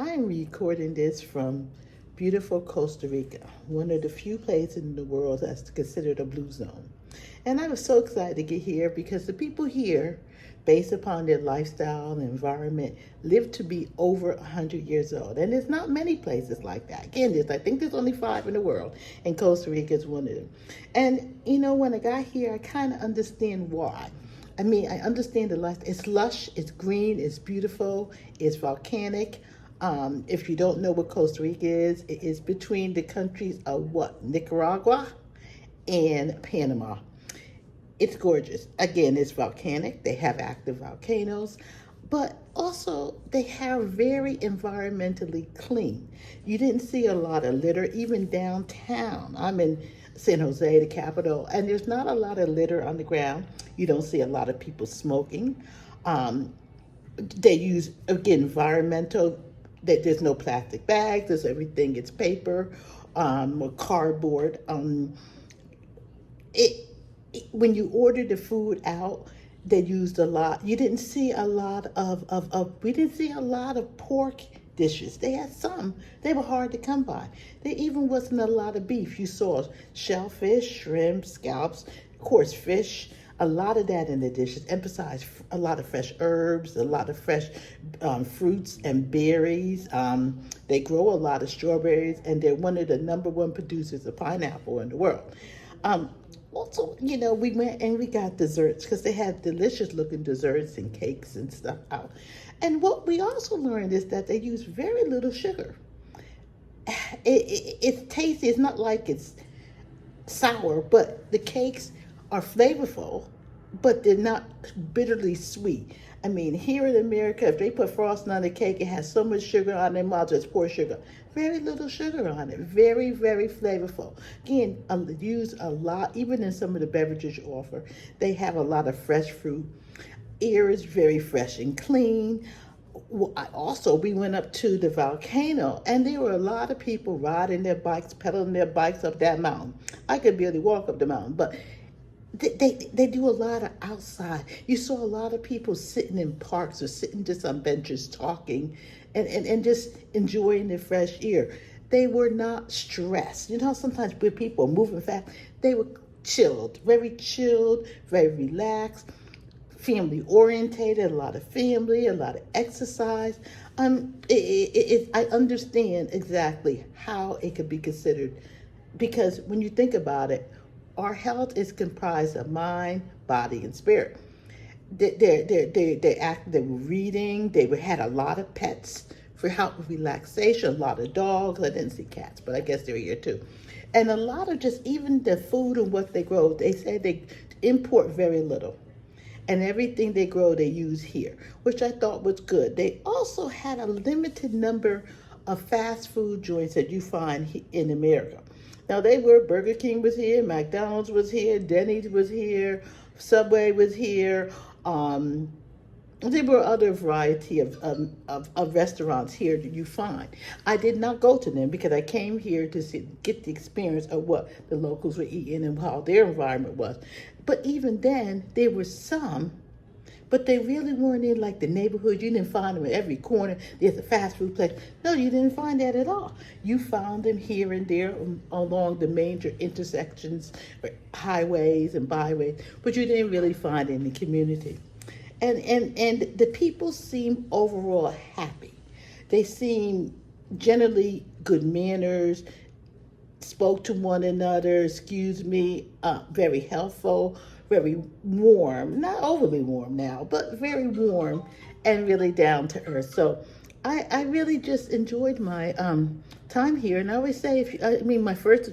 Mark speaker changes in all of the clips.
Speaker 1: I'm recording this from beautiful Costa Rica, one of the few places in the world that's considered a blue zone. And I was so excited to get here because the people here, based upon their lifestyle and environment, live to be over 100 years old. And there's not many places like that. Again, I think there's only 5 in the world, and Costa Rica is one of them. And when I got here, I kind of understand why. I understand the life. It's lush, it's green, it's beautiful, it's volcanic. If you don't know what Costa Rica is, it is between the countries of what? Nicaragua and Panama. It's gorgeous. Again, it's volcanic. They have active volcanoes, but also they have very environmentally clean. You didn't see a lot of litter, even downtown. I'm in San Jose, the capital, and there's not a lot of litter on the ground. You don't see a lot of people smoking. They use, again, environmental, that there's no plastic bags, there's everything, it's paper, or cardboard. When you order the food out, they used a lot. You didn't see a lot we didn't see a lot of pork dishes. They had some. They were hard to come by. There even wasn't a lot of beef. You saw shellfish, shrimp, scallops, of course, fish, a lot of that in the dishes. Emphasize a lot of fresh herbs, a lot of fresh fruits and berries. They grow a lot of strawberries, and they're one of the #1 producers of pineapple in the world. Also, we went and we got desserts because they had delicious looking desserts and cakes and stuff out. And what we also learned is that they use very little sugar. It's tasty. It's not like it's sour, but the cakes are flavorful, but they're not bitterly sweet. Here in America, if they put frosting on the cake, it has so much sugar on it, might just pour sugar. Very little sugar on it. Very, very flavorful. Again, use a lot, even in some of the beverages you offer. They have a lot of fresh fruit. Air is very fresh and clean. We went up to the volcano, and there were a lot of people riding their bikes, pedaling their bikes up that mountain. I could barely walk up the mountain, but they do a lot of outside. You saw a lot of people sitting in parks or sitting just on benches talking and just enjoying the fresh air. They were not stressed. Sometimes when people are moving fast, they were chilled, very relaxed, family orientated, a lot of family, a lot of exercise. I understand exactly how it could be considered, because when you think about it, our health is comprised of mind, body, and spirit. They were reading. They had a lot of pets for help with relaxation. A lot of dogs. I didn't see cats, but I guess they're here too. And a lot of just even the food and what they grow. They say they import very little, and everything they grow they use here, which I thought was good. They also had a limited number of fast food joints that you find in America. Now, Burger King was here, McDonald's was here, Denny's was here, Subway was here. There were other variety of restaurants here that you find. I did not go to them because I came here to get the experience of what the locals were eating and how their environment was. But even then, there were some, but they really weren't in like the neighborhood. You didn't find them in every corner. There's a fast food place. No, you didn't find that at all. You found them here and there along the major intersections, highways and byways, but you didn't really find it in the community. And the people seem overall happy. They seem generally good manners, spoke to one another, very helpful, very warm, not overly warm now, but very warm and really down to earth. So I really just enjoyed my time here. And I always say, my first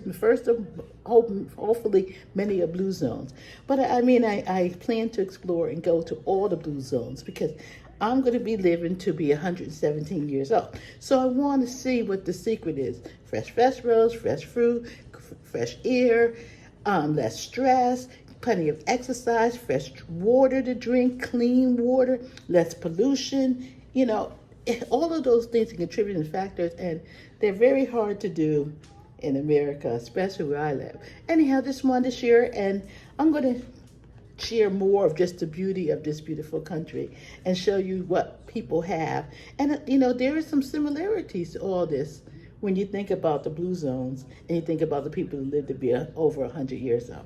Speaker 1: of hopefully many of blue zones. But I plan to explore and go to all the blue zones because I'm going to be living to be 117 years old. So I want to see what the secret is. Fresh vegetables, fresh fruit, fresh air, less stress, plenty of exercise, fresh water to drink, clean water, less pollution. All of those things are contributing factors, and they're very hard to do in America, especially where I live. Anyhow, just wanted to share, and I'm going to share more of just the beauty of this beautiful country and show you what people have. And, there are some similarities to all this when you think about the blue zones and you think about the people who lived to be over 100 years old.